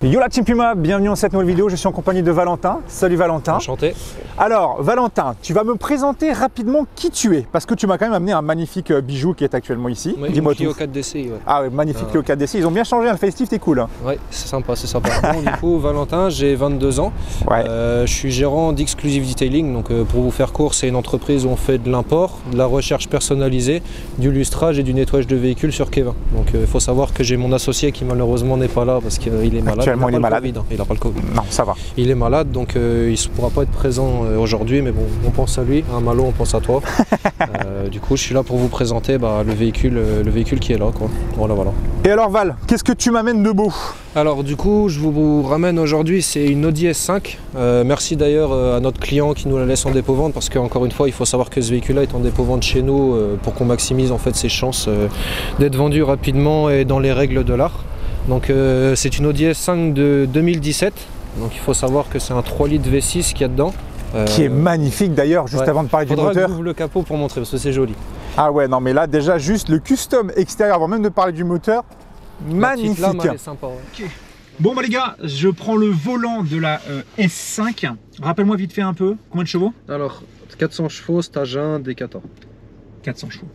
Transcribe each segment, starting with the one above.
Yo la team Puma, bienvenue dans cette nouvelle vidéo, je suis en compagnie de Valentin. Salut Valentin. Enchanté. Alors Valentin, tu vas me présenter rapidement qui tu es, parce que tu m'as quand même amené un magnifique bijou qui est actuellement ici. Oui, dis-moi Clio tout. 4DC, ouais. Ah ouais, magnifique Clio 4DC, ils ont bien changé, le facelift est cool. Hein. Ouais, c'est sympa, c'est sympa. Bon, du coup, Valentin, j'ai 22 ans. Ouais. Je suis gérant d'Exclusive Detailing, donc pour vous faire court, c'est une entreprise où on fait de l'import, de la recherche personnalisée, du lustrage et du nettoyage de véhicules sur Kevin. Donc il faut savoir que j'ai mon associé qui malheureusement n'est pas là parce qu'il est malade. Actuellement, il est malade. Il n'a pas le Covid. Non, ça va. Il est malade, donc il ne pourra pas être présent aujourd'hui, mais bon, on pense à lui. Hein, Malo, on pense à toi. Du coup, je suis là pour vous présenter le véhicule qui est là, quoi. Voilà, voilà. Et alors Val, qu'est-ce que tu m'amènes de beau? Alors du coup, je vous ramène aujourd'hui, c'est une Audi S5. Merci d'ailleurs à notre client qui nous la laisse en dépôt-vente, parce qu'encore une fois, il faut savoir que ce véhicule-là est en dépôt-vente chez nous pour qu'on maximise en fait ses chances d'être vendu rapidement et dans les règles de l'art. Donc c'est une Audi S5 de 2017, donc il faut savoir que c'est un 3 litres V6 qu'il y a dedans. Qui est magnifique d'ailleurs, juste avant de parler du moteur. Faudra que j'ouvre le capot pour montrer, parce que c'est joli. Ah ouais, non mais là déjà juste le custom extérieur, avant même de parler du moteur, magnifique. La petite lame, elle est sympa, ouais. Okay. Bon bah les gars, je prends le volant de la S5. Rappelle-moi vite fait un peu, combien de chevaux? Alors, 400 chevaux, stage 1, D14. 400 chevaux.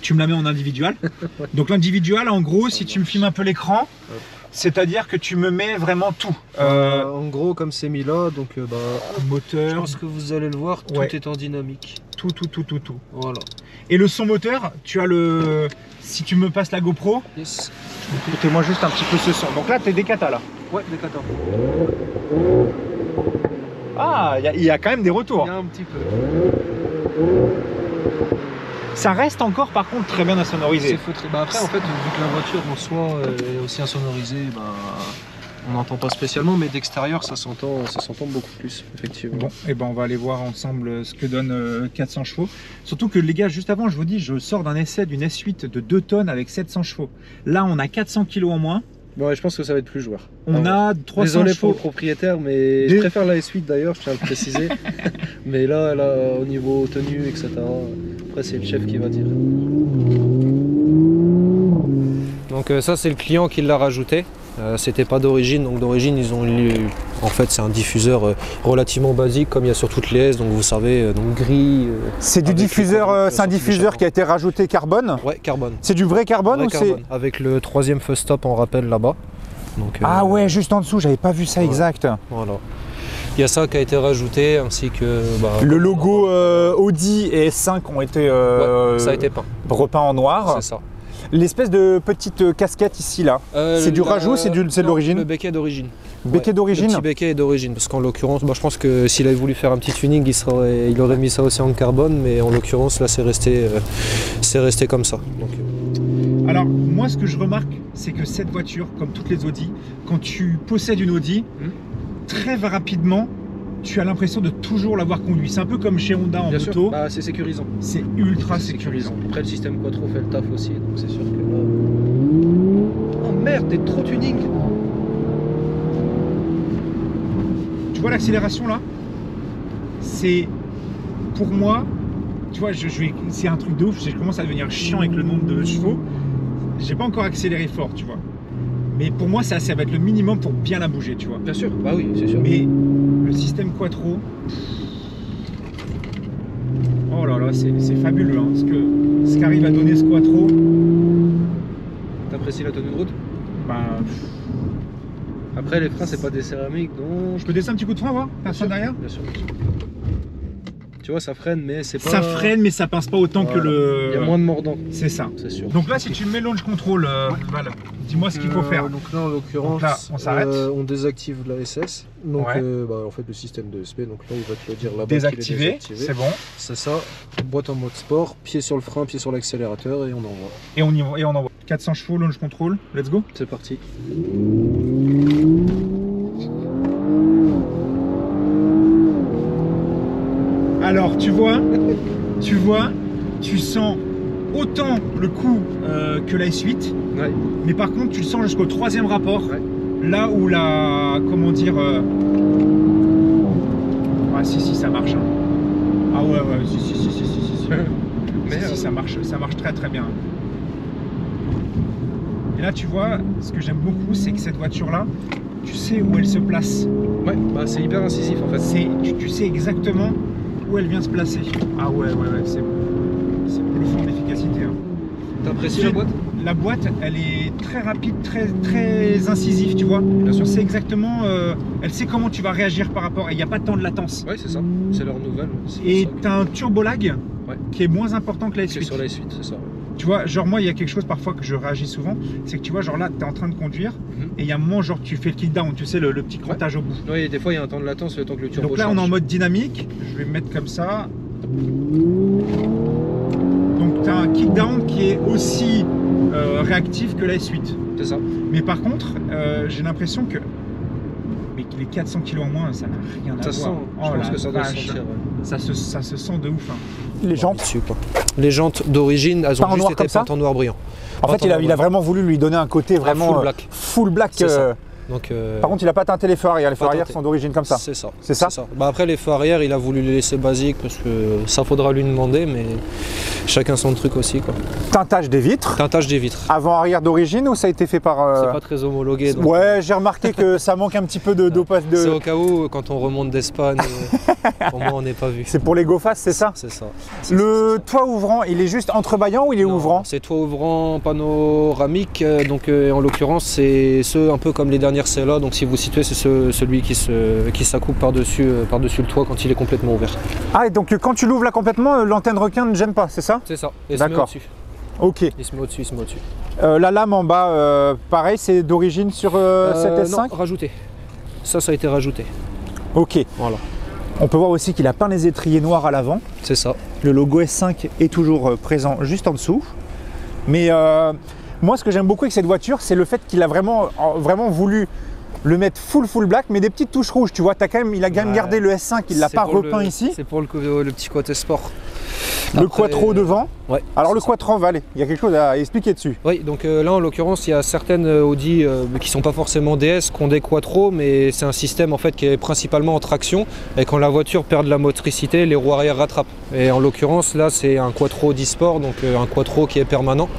Tu me la mets en individuel. Ouais. Donc l'individuel, en gros, si tu me filmes un peu l'écran, ouais. C'est-à-dire que tu me mets vraiment tout. En gros, comme c'est mis là, donc moteur. Je pense que vous allez le voir, tout est en dynamique. Tout. Voilà. Et le son moteur, tu as le... Si tu me passes la GoPro, yes. Écoutez-moi juste un petit peu ce son. Donc là, tu es des katas là. Ouais, des katas. Ah, il y a quand même des retours. Il y a un petit peu. Ça reste encore par contre très bien insonorisé. C'est feutré. Après en fait, vu que la voiture en soi est aussi insonorisée, on n'entend pas spécialement, mais d'extérieur ça s'entend beaucoup plus, effectivement. Bon, et on va aller voir ensemble ce que donne 400 chevaux. Surtout que les gars, juste avant, je vous dis, je sors d'un essai d'une S8 de 2 tonnes avec 700 chevaux. Là, on a 400 kg en moins. Ouais, je pense que ça va être plus joueur. On a 300 Désolé chevaux. pour le propriétaire, mais je préfère la S8 d'ailleurs, je tiens à le préciser. Mais là, au niveau tenue, etc., après c'est le chef qui va dire. Donc ça, c'est le client qui l'a rajouté. C'était pas d'origine, donc d'origine ils ont eu, en fait c'est un diffuseur relativement basique comme il y a sur toutes les S, donc vous savez, donc gris. C'est du diffuseur, c'est un diffuseur qui a été rajouté carbone. Ouais, carbone. C'est du vrai carbone ou c'est avec le 3e feu stop en rappel là-bas. Ah ouais, juste en dessut, j'avais pas vu ça exact. Voilà. Il y a ça qui a été rajouté, ainsi que... le logo Audi et S5 ont été ça a été peint. Repeint en noir. C'est ça. L'espèce de petite casquette ici là, c'est du rajout, c'est de l'origine? Le becquet d'origine. Becquet d'origine? Le petit becquet est d'origine, parce qu'en l'occurrence, je pense que s'il avait voulu faire un petit tuning, il aurait mis ça aussi en carbone, mais en l'occurrence là c'est resté comme ça. Donc, alors moi ce que je remarque, c'est que cette voiture, comme toutes les Audi, quand tu possèdes une Audi, très rapidement, tu as l'impression de toujours l'avoir conduit. C'est un peu comme chez Honda en moto. C'est sécurisant. C'est ultra sécurisant. Après le système Quattro fait le taf aussi, donc c'est sûr que là... Oh merde, t'es trop tuning. Tu vois l'accélération là? C'est... Pour moi, tu vois, c'est un truc de ouf. Je commence à devenir chiant avec le nombre de chevaux. J'ai pas encore accéléré fort, tu vois. Mais pour moi, ça va être le minimum pour bien la bouger, tu vois. Bien sûr, bah oui, c'est sûr. Mais le système Quattro, oh là là, c'est fabuleux, hein, ce qu'arrive à donner ce Quattro. T'apprécies la tenue de route? Après, les freins, c'est pas des céramiques, donc... Je peux laisser un petit coup de frein, voir? Personne derrière? Bien sûr. Tu vois, ça freine, mais c'est pas... Ça freine, mais ça pince pas autant que le... Il y a moins de mordant. C'est ça. C'est sûr. Donc là, si tu mets launch control, Val, dis-moi ce qu'il faut faire. Donc là, en l'occurrence, on s'arrête. On désactive la SS. Donc, en fait, le système de SP. Donc là, il va te le dire là-bas. Désactivé, c'est bon. C'est ça. Boîte en mode sport, pied sur le frein, pied sur l'accélérateur, et on envoie. Et on envoie. 400 chevaux, launch control. Let's go. C'est parti. Alors tu sens autant le coup que la S8, mais par contre tu le sens jusqu'au 3e rapport, Là où la... Comment dire... Ah si, ça marche. Hein. Ah ouais, si. Mais si, ça marche très très bien. Et là, tu vois, ce que j'aime beaucoup, c'est que cette voiture-là, tu sais où elle se place. Ouais, bah c'est hyper incisif en fait. Tu sais exactement où elle vient se placer. Ah ouais, c'est bluffant d'efficacité. Hein. T'apprécies la boîte? La boîte, elle est très rapide, très incisive, tu vois. Bien sûr, c'est exactement... elle sait comment tu vas réagir par rapport... Et il n'y a pas de temps de latence. Ouais, c'est ça. C'est leur nouvelle. Et tu as un turbo lag qui est moins important que la S8. Sur la S8, c'est ça. Tu vois, genre moi, il y a quelque chose parfois que je réagis souvent, c'est que tu vois, genre là, tu es en train de conduire, et il y a un moment, genre, tu fais le kick down, tu sais, le petit crottage au bout. Oui, et des fois, il y a un temps de latence, le temps que le turbo Donc là, change. on est en mode dynamique, je vais me mettre comme ça. Donc tu as un kick down qui est aussi réactif que la S8. C'est ça. Mais par contre, j'ai l'impression que les 400 kg en moins, ça n'a rien à voir. Ça sent, je pense que ça doit se sentir. Ouais. Ça se sent de ouf. Hein. Les jantes dessus, quoi. Les jantes d'origine, elles ont juste été peintes en noir brillant. En fait, il a vraiment voulu lui donner un côté vraiment full black. Donc, par contre, il n'a pas teinté les feux arrière. Les feux arrière sont d'origine comme ça. C'est ça. C'est ça. Bah, après, les feux arrière, il a voulu les laisser basiques parce que ça faudra lui demander, mais chacun son truc aussi, quoi. Teintage des vitres. Teintage des vitres. Avant-arrière d'origine ou ça a été fait par... C'est pas très homologué. Donc... Ouais, j'ai remarqué que ça manque un petit peu de... C'est au cas où, quand on remonte d'Espagne, au moins on n'est pas vu. C'est pour les GoFast, c'est ça? C'est ça. Le toit ouvrant, il est juste entrebâillant ou il est ouvrant? C'est toit ouvrant panoramique, donc en l'occurrence, c'est ceux un peu comme les dernières celles-là. Donc si vous situez, c'est celui qui s'accoupe par-dessus le toit quand il est complètement ouvert. Ah, et donc quand tu l'ouvres là complètement, l'antenne requin ne gêne pas, c'est ça? C'est ça. Et il se met au-dessus. Ok. Il se met au-dessus, la lame en bas, pareil, c'est d'origine sur cette S5? Non, rajouté. Ça a été rajouté. Ok. Voilà. On peut voir aussi qu'il a peint les étriers noirs à l'avant. C'est ça. Le logo S5 est toujours présent juste en dessous. Mais moi, ce que j'aime beaucoup avec cette voiture, c'est le fait qu'il a vraiment voulu le mettre full black, mais des petites touches rouges, tu vois, il a quand même gardé le S5, il l'a pas repeint ici. C'est pour le petit côté sport. Le quattro devant. Ouais. Alors le quattro en vallée, il y a quelque chose à expliquer dessus. Oui, donc là en l'occurrence, il y a certaines Audi qui sont pas forcément DS, qui ont des quattro, mais c'est un système en fait qui est principalement en traction, et quand la voiture perd de la motricité, les roues arrière rattrapent. Et en l'occurrence, là c'est un quattro e-sport, donc un quattro qui est permanent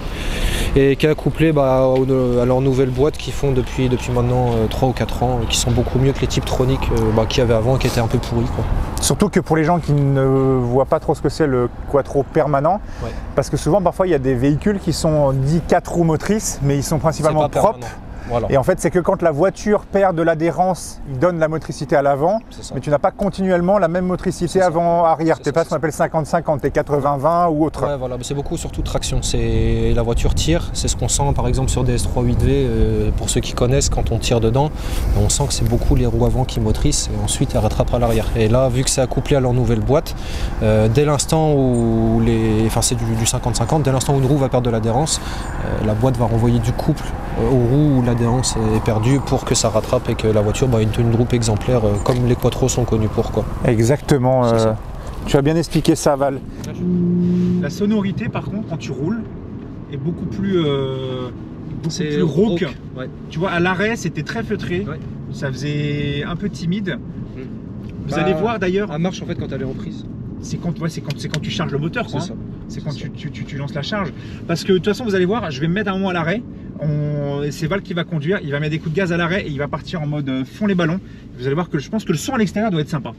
et qui est couplé à leur nouvelle boîte qu'ils font depuis maintenant 3 ou 4 ans, qui sont beaucoup mieux que les Tiptronic qu'il y avait avant, qui étaient un peu pourris, quoi. Surtout que pour les gens qui ne voient pas trop ce que c'est le quattro permanent, parce que souvent parfois il y a des véhicules qui sont dits 4 roues motrices, mais ils sont principalement propres. Voilà. Et en fait, c'est que quand la voiture perd de l'adhérence, il donne la motricité à l'avant, mais tu n'as pas continuellement la même motricité avant-arrière. Tu n'es pas ce qu'on appelle 50-50, tu es 80-20 ou autre. Ouais, voilà, c'est beaucoup surtout traction. La voiture tire, c'est ce qu'on sent par exemple sur des S3 8V, pour ceux qui connaissent, quand on tire dedans, on sent que c'est beaucoup les roues avant qui motrissent et ensuite elles rattrapent à l'arrière. Et là, vu que c'est accouplé à leur nouvelle boîte, dès l'instant où c'est du 50-50, dès l'instant où une roue va perdre de l'adhérence, la boîte va renvoyer du couple aux roues où l'adhérence est perdue pour que ça rattrape et que la voiture ait une tenue de groupe exemplaire comme les quattro sont connus pour, quoi. Exactement. Tu as bien expliqué ça, Val. La sonorité, par contre, quand tu roules, est beaucoup plus rauque. Ouais. Tu vois, à l'arrêt, c'était très feutré. Ouais. Ça faisait un peu timide. Vous allez voir d'ailleurs. Elle marche en fait quand elle est en prise. C'est quand tu charges le moteur, quoi. C'est quand tu lances la charge. Parce que de toute façon, vous allez voir, je vais me mettre un moment à l'arrêt. C'est Val qui va conduire, il va mettre des coups de gaz à l'arrêt et il va partir en mode fond les ballons. Vous allez voir que je pense que le son à l'extérieur doit être sympa.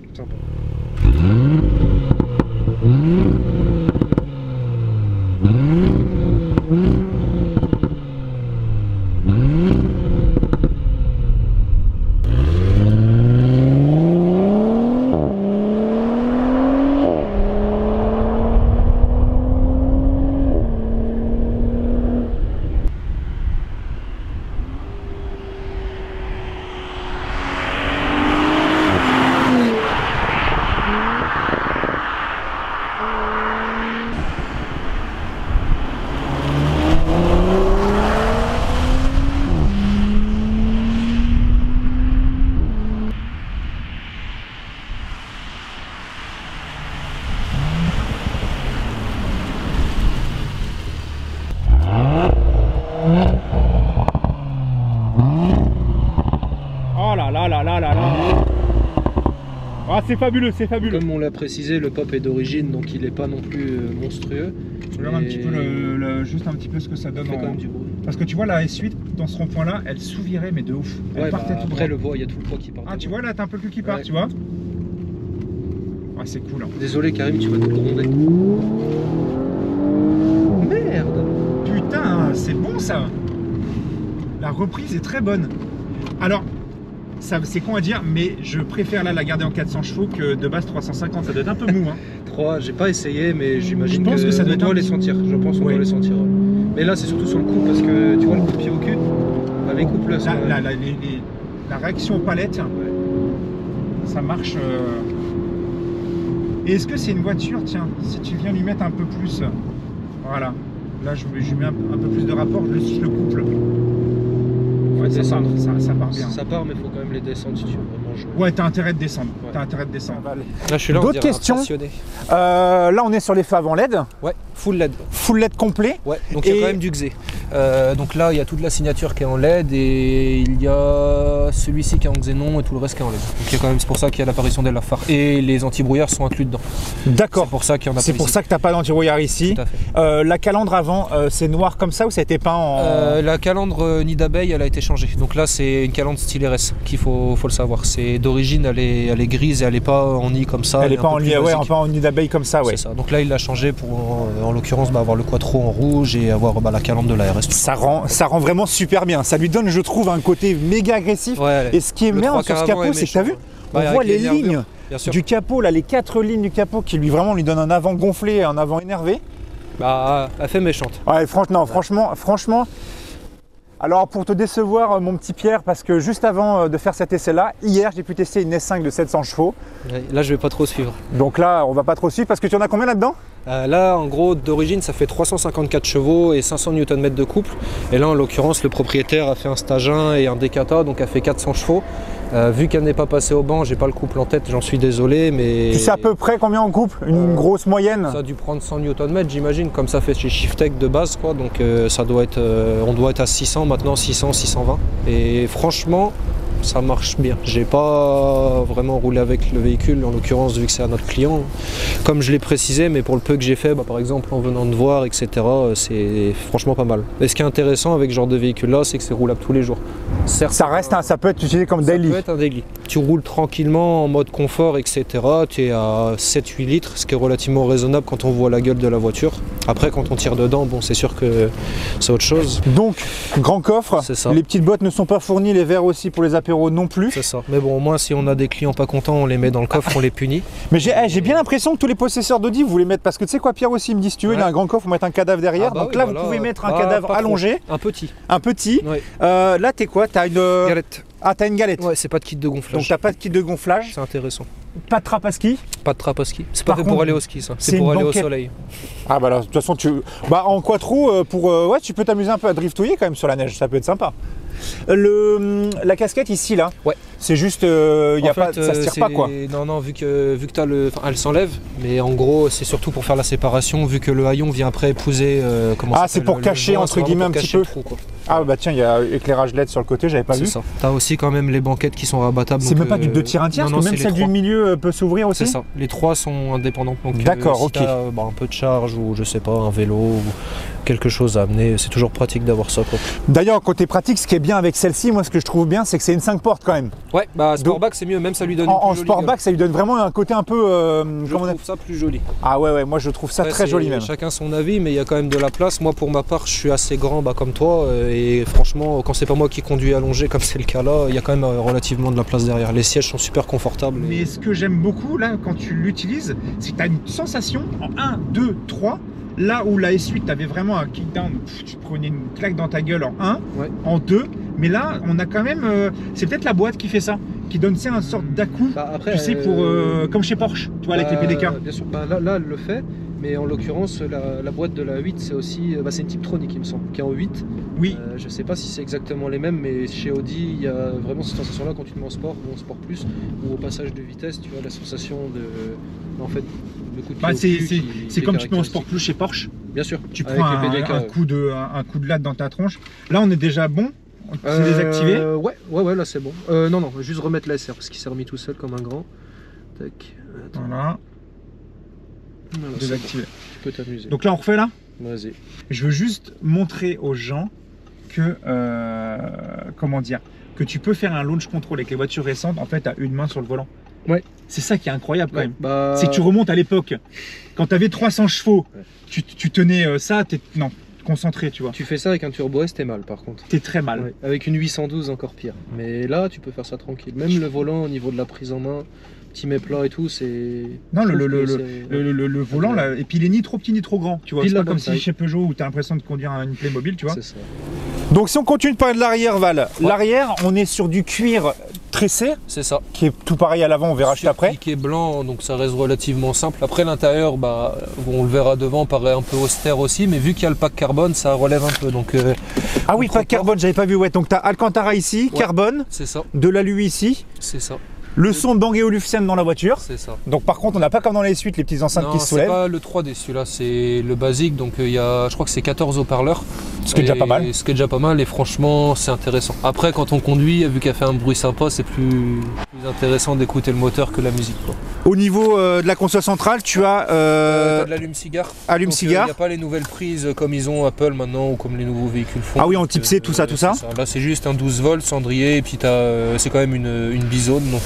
Oh là là là là là là. Ah, c'est fabuleux, c'est fabuleux. Comme on l'a précisé, le pop est d'origine, donc il n'est pas non plus monstrueux. Regarde un petit peu juste un petit peu ce que ça donne. Quand même du bruit. Parce que tu vois la S8 dans ce rond-point là, elle sous-virait mais de ouf. Elle partait tout après droit. le poids, il y a tout le poids qui part. Ah tu vois là t'as un peu le cul qui part, tu vois. Ah c'est cool. Hein. Désolé Karim, tu vas te gronder. Merde. Putain, c'est bon ça. La reprise est très bonne. Alors, c'est con à dire, mais je préfère là la garder en 400 chevaux que de base 350, ça doit être un peu mou. Hein. 3, j'ai pas essayé, mais j'imagine que ça doit doit les sentir. Je pense qu'on doit les sentir. Mais là, c'est surtout sur le coup, parce que tu vois le coup de pied au cul, les couples. La réaction aux palettes, ça marche. Et est-ce que c'est une voiture, tiens, si tu viens lui mettre un peu plus, voilà, là je mets un peu plus de rapport, je le couple. Ouais, ça part bien. Ça part, mais il faut quand même les descendre si tu veux vraiment jouer. Ouais, t'as intérêt de descendre. T'as intérêt de descendre. Là, je suis là. D'autres questions. Là, on est sur les phares en LED. Ouais, full LED. Full LED complet. Ouais, donc il y a quand même du XE. Donc là, il y a toute la signature qui est en LED et il y a celui-ci qui est en xénon et tout le reste qui est en LED. Donc c'est pour ça qu'il y a l'apparition des phares. Et les anti-brouillards sont inclus dedans. D'accord. C'est pour ça qu'il y en a. C'est pour ça que t'as pas d'anti-brouillard ici. Tout à fait. La calandre avant, c'est noir comme ça ou ça a été peint en. La calandre nid d'abeille, elle a été changée. Donc là, c'est une calandre style RS qu'il faut le savoir. C'est d'origine, elle est grise et elle n'est pas en nid comme ça. Elle n'est pas en nid d'abeille comme ça, ouais. C'est ça. Donc là, il l'a changé pour, en l'occurrence, avoir le quattro en rouge et avoir la calandre de la RS. Ça rend vraiment super bien. Ça lui donne, je trouve, un côté méga agressif. Ouais, et ce qui est bien sur ce capot, c'est que t'as vu, on voit les lignes du capot, là, les 4 lignes du capot qui lui donnent un avant gonflé et un avant énervé. Bah, elle fait méchante. Ouais, franchement. Alors pour te décevoir mon petit Pierre, parce que juste avant de faire cet essai là, hier j'ai pu tester une S5 de 700 chevaux. Ouais, là je vais pas trop suivre. Donc là on va pas trop suivre parce que tu en as combien là-dedans? Là en gros d'origine ça fait 354 chevaux et 500 Nm de couple. Et là en l'occurrence le propriétaire a fait un stage 1 et un Decata, donc a fait 400 chevaux. Vu qu'elle n'est pas passée au banc, j'ai pas le couple en tête, j'en suis désolé, mais... Tu sais à peu près combien en couple? Une grosse moyenne? Ça a dû prendre 100 Nm j'imagine, comme ça fait chez Shiftech de base quoi, donc ça doit être, on doit être à 600 maintenant, 600, 620. Et franchement, ça marche bien. J'ai pas vraiment roulé avec le véhicule, en l'occurrence vu que c'est à notre client, comme je l'ai précisé, mais pour le peu que j'ai fait, par exemple en venant de voir, etc., c'est franchement pas mal. Et ce qui est intéressant avec ce genre de véhicule là, c'est que c'est roulable tous les jours. Certes, ça peut être utilisé comme daily. Ça peut être un daily. Tu roules tranquillement en mode confort, etc. Tu es à 7-8 litres, ce qui est relativement raisonnable quand on voit la gueule de la voiture. Après, quand on tire dedans, bon, c'est sûr que c'est autre chose. Donc, grand coffre, les petites boîtes ne sont pas fournies, les verres aussi pour les apéros non plus. C'est ça. Mais bon, au moins, si on a des clients pas contents, on les met dans le coffre, on les punit. Mais j'ai bien l'impression que tous les possesseurs d'Audi, vous les mettez, parce que tu sais quoi, Pierre aussi, il me dit, si tu veux, il y a un grand coffre, on met un cadavre derrière. Donc là, vous pouvez mettre un cadavre allongé. Un petit. Un petit. Ouais. Là, t'es quoi? T'as une galette. Ah, t'as une galette. Ouais, c'est pas de kit de gonflage. Donc t'as pas de kit de gonflage. C'est intéressant. Pas de trappe à ski. Pas de trappe à ski. C'est pas fait pour aller au ski, ça. C'est pour aller au soleil. Ah bah là, de toute façon, en quattro, ouais, tu peux t'amuser un peu à driftouiller quand même sur la neige, ça peut être sympa. La casquette ici là, ouais. C'est juste, ça se tire pas quoi. Non, vu que t'as elle s'enlève, mais en gros c'est surtout pour faire la séparation, vu que le haillon vient après épouser. C'est pour cacher entre guillemets un petit peu. Trou, quoi. Ah bah tiens, il y a éclairage LED sur le côté, j'avais pas vu. C'est ça. T'as aussi quand même les banquettes qui sont rabattables. C'est même pas du 2 tiers 1 tiers, parce que même celle du milieu peut s'ouvrir aussi. C'est ça. Les 3 sont indépendantes. D'accord, ok. Si t'as un peu de charge ou je sais pas, un vélo ou quelque chose à amener, c'est toujours pratique d'avoir ça. D'ailleurs, côté pratique, ce qui est bien avec celle-ci, moi ce que je trouve bien, c'est que c'est une 5 portes quand même. Ouais, bah Sportback c'est mieux, même ça lui donne en Sportback, ça lui donne vraiment un côté un peu. Je trouve ça plus joli. Ah ouais, moi je trouve ça très joli même. Chacun son avis, mais il y a quand même de la place. Moi pour ma part, je suis assez grand comme toi, et franchement, quand c'est pas moi qui conduis allongé comme c'est le cas là, il y a quand même relativement de la place derrière. Les sièges sont super confortables. Mais ce que j'aime beaucoup là, quand tu l'utilises, c'est que tu as une sensation en 1, 2, 3. Là où la S8 t'avais vraiment un kickdown, tu te prenais une claque dans ta gueule en 1, ouais. En 2, mais là on a quand même, c'est peut-être la boîte qui fait ça, qui donne une sorte d'à-coup, tu sais, pour, comme chez Porsche, tu vois, avec les PDK. Bien sûr, là elle le fait, mais en l'occurrence la boîte de la 8 c'est aussi, c'est une Tiptronic il me semble, qui est en 8. Oui. Je sais pas si c'est exactement les mêmes, mais chez Audi il y a vraiment cette sensation là quand tu te mets en sport ou en sport plus, ou au passage de vitesse, tu as la sensation de, en fait, le coup de c'est comme tu te mets en sport plus chez Porsche. Bien sûr. Tu prends un coup de latte dans ta tronche. Là on est déjà bon. C'est désactivé? Ouais, là c'est bon. Non, juste remettre la SR parce qu'il s'est remis tout seul comme un grand. Tac. Attends. Voilà. Désactivé. Tu peux t'amuser. Donc là, on refait là? Vas-y. Je veux juste montrer aux gens que, comment dire, que tu peux faire un launch control avec les voitures récentes, en fait, à une main sur le volant. Ouais. C'est ça qui est incroyable quand même. Bah... C'est que tu remontes à l'époque, quand tu avais 300 chevaux, tu tenais ça, non, concentré, tu vois. Tu fais ça avec un Turbo S, t'es mal par contre. T'es très mal. Ouais. Avec une 812, encore pire. Mais là, tu peux faire ça tranquille. Même le volant, au niveau de la prise en main, petit méplat et tout, c'est... Non, le volant, là, et puis il est ni trop petit ni trop grand, tu vois. C'est pas comme si chez Peugeot où tu as l'impression de conduire une Playmobil, tu vois. C'est ça. Donc si on continue de parler de l'arrière, Val, l'arrière, on est sur du cuir tressé. C'est ça. Qui est tout pareil à l'avant, on verra juste après. Qui est blanc, donc ça reste relativement simple. Après l'intérieur, bah, on le verra devant, paraît un peu austère aussi, mais vu qu'il y a le pack carbone, ça relève un peu. Donc, ah oui, pack carbone, j'avais pas vu, ouais. Donc tu as Alcantara ici, carbone, c'est ça. De l'alu ici. C'est ça. Le son de Bang & Olufsen dans la voiture. C'est ça. Donc par contre, on n'a pas comme dans les suites les petites enceintes qui se soulèvent. C'est pas le 3D celui-là, c'est le basique. Donc il y a, je crois que c'est 14 haut-parleurs. Ce qui est déjà pas mal. Ce qui est déjà pas mal et franchement, c'est intéressant. Après, quand on conduit, vu qu'elle fait un bruit sympa, c'est plus intéressant d'écouter le moteur que la musique, quoi. Au niveau de la console centrale, tu as t'as de l'allume-cigare. Allume-cigare. Il n'y a pas les nouvelles prises comme ils ont Apple maintenant ou comme les nouveaux véhicules font. Ah oui, en type C, tout ça. Là, c'est juste un 12 volts, cendrier, et puis c'est quand même une bisonne. Donc,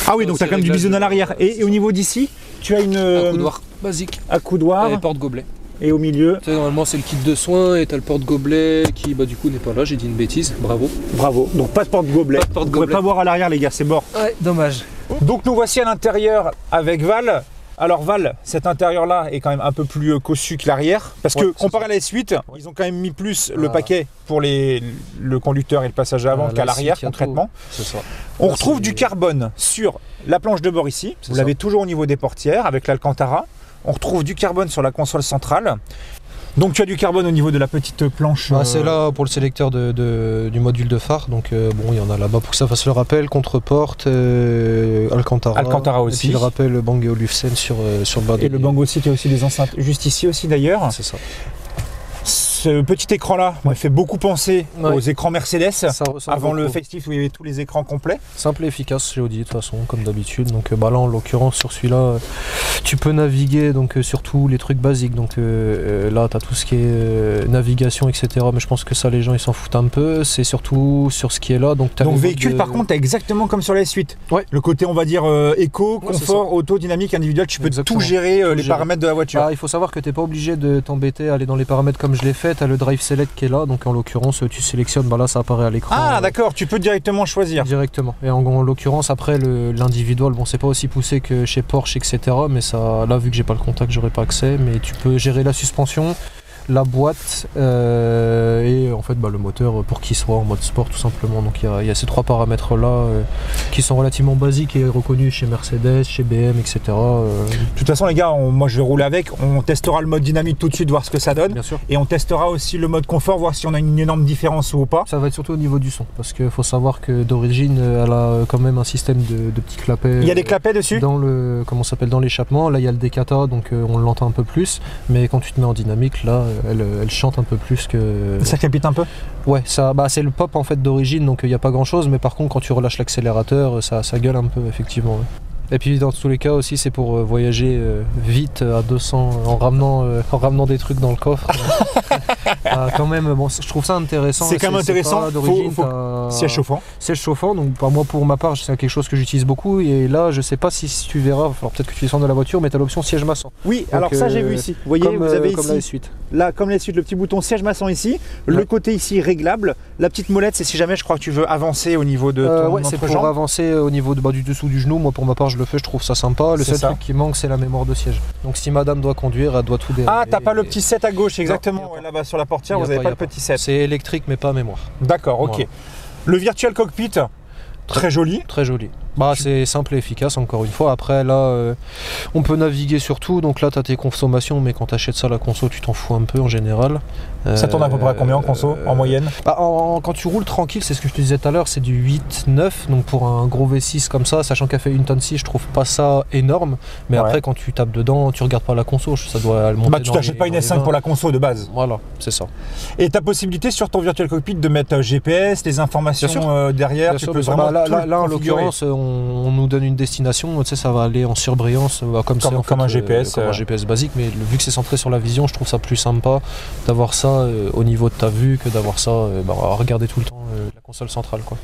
ah oui, donc tu as quand même du bisonne à l'arrière. Et au niveau d'ici, tu as une accoudoir basique. Accoudoir. Et porte-gobelet. Et au milieu, tu sais, normalement c'est le kit de soins et tu as le porte-gobelet qui bah du coup n'est pas là, j'ai dit une bêtise, bravo. Bravo, donc pas de porte-gobelet. Vous ne pouvez pas voir à l'arrière les gars, c'est mort. Ouais, dommage. Donc nous voici à l'intérieur avec Val. Alors Val, cet intérieur là est quand même un peu plus cossu que l'arrière. Parce que comparé à la S8, ils ont quand même mis plus le paquet pour le conducteur et le passager avant qu'à l'arrière concrètement. C'est ça. On retrouve du carbone sur la planche de bord ici. Vous l'avez toujours au niveau des portières avec l'Alcantara. On retrouve du carbone sur la console centrale. Donc tu as du carbone au niveau de la petite planche. C'est là pour le sélecteur du module de phare. Donc bon, il y en a là-bas pour que ça fasse le rappel, contre-porte, Alcantara. Alcantara aussi. Et puis le rappel Bang & Olufsen sur le bas. Et le Bang aussi, tu as aussi des enceintes juste ici aussi d'ailleurs. C'est ça. Ce petit écran là m'a fait beaucoup penser aux écrans Mercedes avant le facelift où il y avait tous les écrans complets. Simple et efficace chez Audi de toute façon comme d'habitude. Donc bah là en l'occurrence sur celui-là tu peux naviguer donc sur tous les trucs basiques. Donc là tu as tout ce qui est navigation etc. Mais je pense que ça les gens ils s'en foutent un peu. C'est surtout sur ce qui est là. Donc véhicule par contre exactement comme sur la S8. Le côté on va dire éco, confort, auto, dynamique, individuel. Tu peux tout gérer les paramètres de la voiture. Il faut savoir que tu n'es pas obligé de t'embêter à aller dans les paramètres comme je l'ai fait. Tu as le drive select qui est là, donc en l'occurrence tu sélectionnes, bah là ça apparaît à l'écran. Ah d'accord, tu peux directement choisir. Directement. Et en l'occurrence après l'individuel, bon c'est pas aussi poussé que chez Porsche etc. Mais ça, là vu que j'ai pas le contact, j'aurai pas accès. Mais tu peux gérer la suspension, la boîte et en fait le moteur pour qu'il soit en mode sport tout simplement. Donc il y a ces trois paramètres là qui sont relativement basiques et reconnus chez Mercedes, chez BM etc. De toute façon les gars, moi je vais rouler avec, on testera le mode dynamique tout de suite, voir ce que ça donne. Bien sûr. Et on testera aussi le mode confort, voir si on a une énorme différence ou pas. Ça va être surtout au niveau du son, parce qu'il faut savoir que d'origine elle a quand même un système de petits clapets. Il y a des clapets dessus dans dans l'échappement. Là il y a le décata, donc on l'entend un peu plus, mais quand tu te mets en dynamique là elle chante un peu plus que... Ça crépite un peu? Ouais, c'est le pop en fait d'origine, donc il n'y a pas grand chose, mais par contre quand tu relâches l'accélérateur, ça gueule un peu effectivement. Ouais. Et puis dans tous les cas aussi c'est pour voyager vite à 200 en ramenant des trucs dans le coffre. Quand même, bon, je trouve ça intéressant. C'est quand même intéressant. Siège chauffant. Siège chauffant, donc moi pour ma part c'est quelque chose que j'utilise beaucoup et là je sais pas si tu verras, alors peut-être que tu descends de la voiture mais tu as l'option siège maçon. Oui, donc, alors ça j'ai vu ici. Vous voyez, vous avez comme ici, là comme la suite, le petit bouton siège maçon ici, le côté ici réglable, la petite molette c'est si jamais je crois que tu veux avancer au niveau de ton c'est pour avancer au niveau du dessous du genou. Moi pour ma part je le fais, je trouve ça sympa. Le seul truc qui manque c'est la mémoire de siège. Donc si madame doit conduire, elle doit tout dérouler. Ah, t'as pas le petit 7 à gauche exactement, là-bas sur la portière, vous n'avez pas le petit 7. C'est électrique mais pas mémoire. D'accord, ok. Voilà. Le virtual cockpit, très joli. Très joli. Bah, c'est simple et efficace, encore une fois. Après, là, on peut naviguer sur tout. Donc là, tu as tes consommations, mais quand tu achètes ça à la conso, tu t'en fous un peu en général. Ça tourne à peu près à combien en conso, en moyenne? Bah, quand tu roules tranquille, c'est ce que je te disais tout à l'heure, c'est du 8-9. Donc pour un gros V6 comme ça, sachant qu'elle fait 1,6 tonne, je trouve pas ça énorme. Mais après, quand tu tapes dedans, tu regardes pas la conso, ça doit le monter. Bah, tu t'achètes pas une S5 pour la conso de base. Voilà, c'est ça. Et tu as possibilité sur ton Virtual Cockpit de mettre GPS, les informations derrière. Tu peux vraiment là en l'occurrence, on nous donne une destination, tu sais, ça va aller en surbrillance, comme un GPS. Comme un GPS basique, mais vu que c'est centré sur la vision, je trouve ça plus sympa d'avoir ça au niveau de ta vue que d'avoir ça à regarder tout le temps la console centrale, quoi.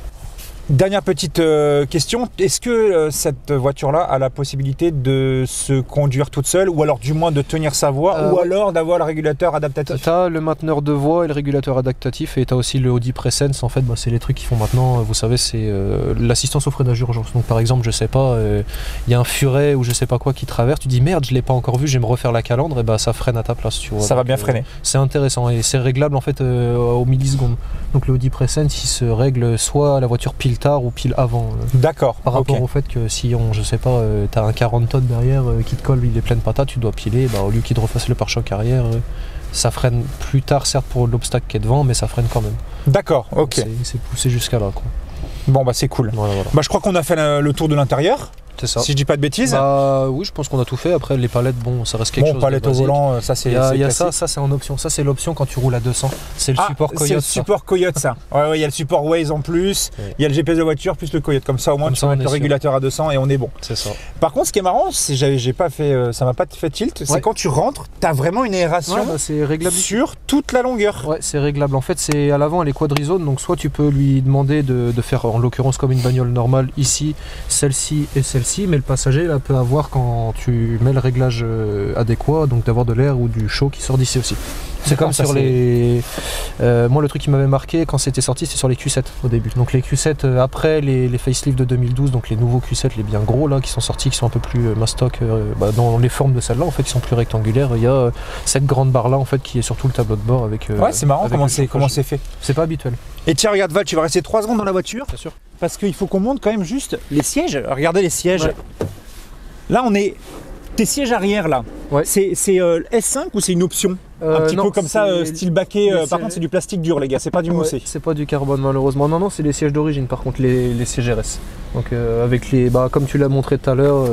Dernière petite question, est-ce que cette voiture-là a la possibilité de se conduire toute seule ou alors du moins de tenir sa voie ou alors d'avoir le régulateur adaptatif? Tu as le mainteneur de voie et le régulateur adaptatif et tu as aussi le Audi Presence. En fait, c'est les trucs qu'ils font maintenant, vous savez, c'est l'assistance au freinage d'urgence. Donc par exemple, je sais pas, il y a un furet ou je sais pas quoi qui traverse, tu dis merde, je l'ai pas encore vu, je vais me refaire la calandre, et ça freine à ta place. Tu vois. Ça va bien freiner. C'est intéressant et c'est réglable en fait aux millisecondes. Donc le Audi Presence, il se règle soit à la voiture pile tard ou pile avant. D'accord. Par rapport au fait que si je sais pas, t'as un 40 tonnes derrière qui te colle, il est plein de patates, tu dois piler, au lieu qu'il te refasse le pare-choc arrière, ça freine plus tard certes pour l'obstacle qui est devant, mais ça freine quand même. D'accord, ok. C'est poussé jusqu'à là, quoi. Bon c'est cool. Voilà. Je crois qu'on a fait le tour de l'intérieur. C'est ça. Si je dis pas de bêtises. Oui, je pense qu'on a tout fait. Après, les palettes, ça reste quelque chose. Bon, palette au volant, ça c'est. Il y a ça c'est en option. Ça, c'est l'option quand tu roules à 200. C'est le support Coyote. C'est le support Coyote, ça. Ouais, il y a le support Waze en plus. Il y a le GPS de voiture plus le Coyote. Comme ça, au moins, tu mets le régulateur à 200 et on est bon. C'est ça. Par contre, ce qui est marrant, j'ai pas fait, ça m'a pas fait tilt. C'est quand tu rentres, tu as vraiment une aération c'est réglable sur toute la longueur. Ouais, c'est réglable. En fait, c'est à l'avant, elle est quadrizone. Donc, soit tu peux lui demander de faire, en l'occurrence, comme une bagnole normale, ici, celle-ci et celle-ci, mais le passager peut avoir quand tu mets le réglage adéquat, donc d'avoir de l'air ou du chaud qui sort d'ici aussi. C'est comme sur les... moi, le truc qui m'avait marqué quand c'était sorti, c'était sur les Q7 au début. Donc les Q7 après les facelift de 2012, donc les nouveaux Q7, les bien gros là, qui sont sortis, qui sont un peu plus mastoc dans les formes de celle-là, en fait, qui sont plus rectangulaires. Il y a cette grande barre là, en fait, qui est sur tout le tableau de bord avec... ouais, c'est marrant comment c'est fait. C'est pas habituel. Et tiens, regarde Val, tu vas rester 3 secondes dans la voiture. Bien sûr. Parce qu'il faut qu'on monte quand même juste les sièges. Regardez les sièges. Ouais. Là, on est... Tes sièges arrière, là, c'est S5 ou c'est une option? Un petit peu comme ça, style baquet. Par contre, c'est du plastique dur, les gars, c'est pas du moussé. C'est pas du carbone, malheureusement. Non, c'est les sièges d'origine, par contre, les sièges RS. Donc, avec les... comme tu l'as montré tout à l'heure...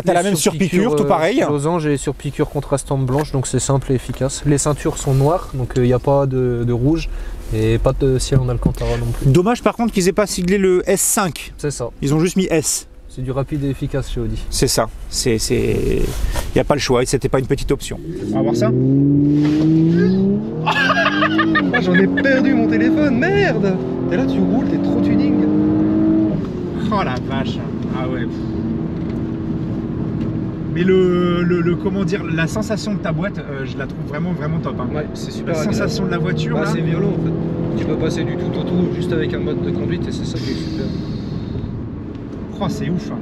t'as la même surpiqûre, tout pareil. Losange et surpiqûre contrastante blanche, donc c'est simple et efficace. Les ceintures sont noires, donc il n'y a pas de rouge. Et pas de ciel en Alcantara non plus. Dommage, par contre, qu'ils aient pas siglé le S5. C'est ça. Ils ont juste mis S. C'est du rapide et efficace chez Audi. C'est ça. Il n'y a pas le choix et c'était pas une petite option. On va voir ça. J'en ai perdu mon téléphone, merde. T'es là, tu roules, t'es trop tuning. Oh la vache. Ah ouais. Mais comment dire, la sensation de ta boîte, je la trouve vraiment top. Hein. Ouais, c'est super. La sensation de la voiture, là. C'est violent en fait. Tu peux passer du tout au tout juste avec un mode de conduite et c'est ça qui est super. Oh, c'est ouf. Hein.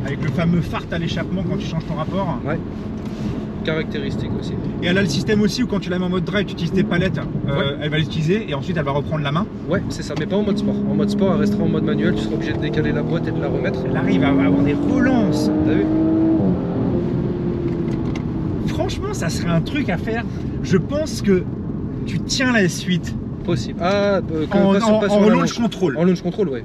Avec le fameux fart à l'échappement quand tu changes ton rapport. Ouais. Caractéristique aussi. Et elle a le système aussi où quand tu la mets en mode drive, tu utilises tes palettes, elle va l'utiliser et ensuite elle va reprendre la main. Ouais, c'est ça, mais pas en mode sport. En mode sport, elle restera en mode manuel, tu seras obligé de décaler la boîte et de la remettre. Elle arrive à avoir des relances. T'as vu? Franchement, ça serait un truc à faire. Je pense que tu tiens la S8. Possible. En launch control. En launch control, oui.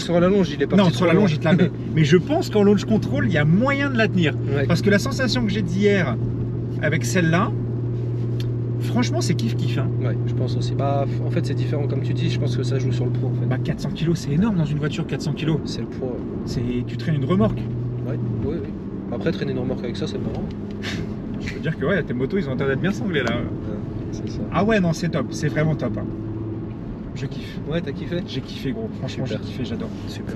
Sur la longe, il est pas. Non, sur la longe, il te la met. Mais je pense qu'en launch control, il y a moyen de la tenir. Ouais. Parce que la sensation que j'ai d'hier avec celle-là, franchement, c'est kiff-kiff. Hein. Ouais, je pense aussi. En fait, c'est différent, comme tu dis, je pense que ça joue sur le poids. En fait. 400 kg, c'est énorme dans une voiture, 400 kg. C'est le poids. Tu traînes une remorque. Ouais, oui. Après, traîner une remorque avec ça, c'est marrant. Je peux dire que tes motos, ils ont intérêt d'être bien sanglés là. C'est ça. Ah ouais, non, c'est top, c'est vraiment top. Hein. Je kiffe. Ouais, t'as kiffé? J'ai kiffé, gros. Franchement, j'ai kiffé, j'adore. Super.